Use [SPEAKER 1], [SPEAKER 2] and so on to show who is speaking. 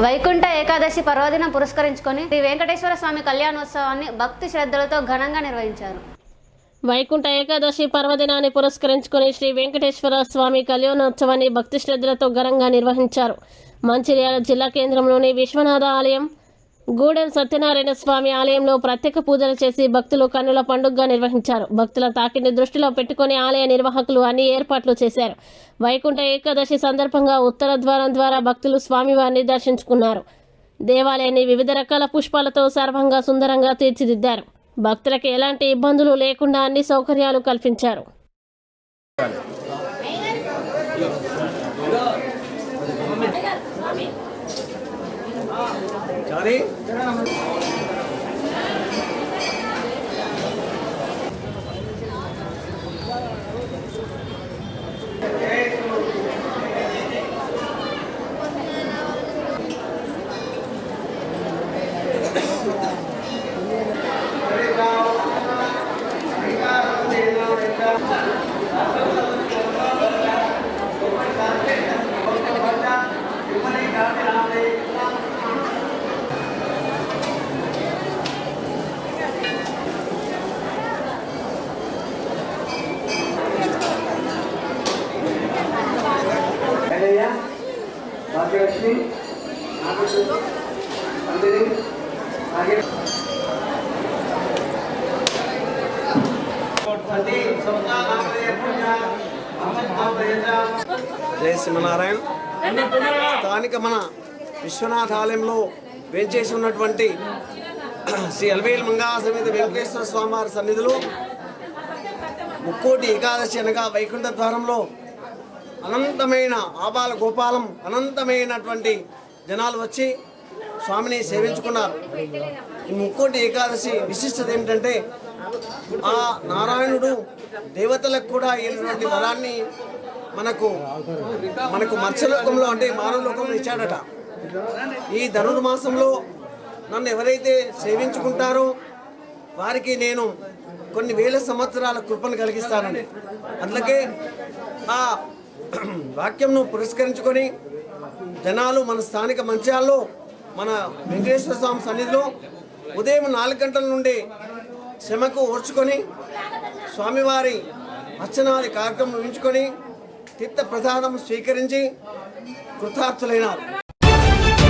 [SPEAKER 1] వైకుంఠ ఏకాదశి పర్వదినం పురస్కరించుకొని శ్రీ వెంకటేశ్వర స్వామి కళ్యాణోత్సవాన్ని భక్తి శ్రద్ధలతో ఘనంగా నిర్వహించారు.
[SPEAKER 2] వైకుంఠ ఏకాదశి పర్వదినాన్ని పురస్కరించుకొని శ్రీ వెంకటేశ్వర స్వామి కళ్యాణోత్సవాన్ని భక్తి శ్రద్ధలతో ఘనంగా నిర్వహించారు. మంచిర్యాల జిల్లా కేంద్రంలోని విశ్వనాథ ఆలయం, గూడెం సత్యనారాయణ స్వామి ఆలయంలో ప్రత్యేక పూజలు చేసి భక్తులు కన్నుల పండుగగా నిర్వహించారు. భక్తుల తాకిడిని దృష్టిలో పెట్టుకుని ఆలయ నిర్వాహకులు అన్ని ఏర్పాట్లు చేశారు. వైకుంఠ ఏకాదశి సందర్భంగా ఉత్తర ద్వారం ద్వారా భక్తులు స్వామివారిని దర్శించుకున్నారు. దేవాలయాన్ని వివిధ రకాల పుష్పాలతో సర్వంగా సుందరంగా తీర్చిదిద్దారు. భక్తులకు ఎలాంటి ఇబ్బందులు లేకుండా అన్ని సౌకర్యాలు కల్పించారు.
[SPEAKER 3] భాగ్యలక్ష్మి అందరి జయ సింహనారాయణ. స్థానిక మన విశ్వనాథ ఆలయంలో వేంచేసి ఉన్నటువంటి శ్రీ అలవేలు మంగా సమేత వెంకటేశ్వర స్వామివారి సన్నిధిలో ముక్కోటి ఏకాదశి అనగా వైకుంఠ ద్వారంలో అనంతమైన ఆబాల గోపాలం అనంతమైనటువంటి జనాలు వచ్చి స్వామిని సేవించుకున్నారు. ఈ ముక్కోటి ఏకాదశి విశిష్టత ఏమిటంటే ఆ నారాయణుడు దేవతలకు కూడా అయినటువంటి వరాన్ని మనకు మత్స్యలోకంలో అంటే మానవ లోకంలో ఇచ్చాడట. ఈ ధనుర్మాసంలో నన్ను ఎవరైతే సేవించుకుంటారో వారికి నేను కొన్ని వేల సంవత్సరాల కృపను కలిగిస్తానని. అందుకే ఆ వాక్యంను పురస్కరించుకొని జనాలు మన స్థానిక మంచాల్లో మన వెంకటేశ్వర స్వామి సన్నిధిలో ఉదయం 4 గంటల నుండి శ్రమకు ఓర్చుకొని స్వామివారి అర్చనాది కార్యక్రమం ముగించుకొని తీర్థ ప్రసాదం స్వీకరించి కృతార్థులైనారు.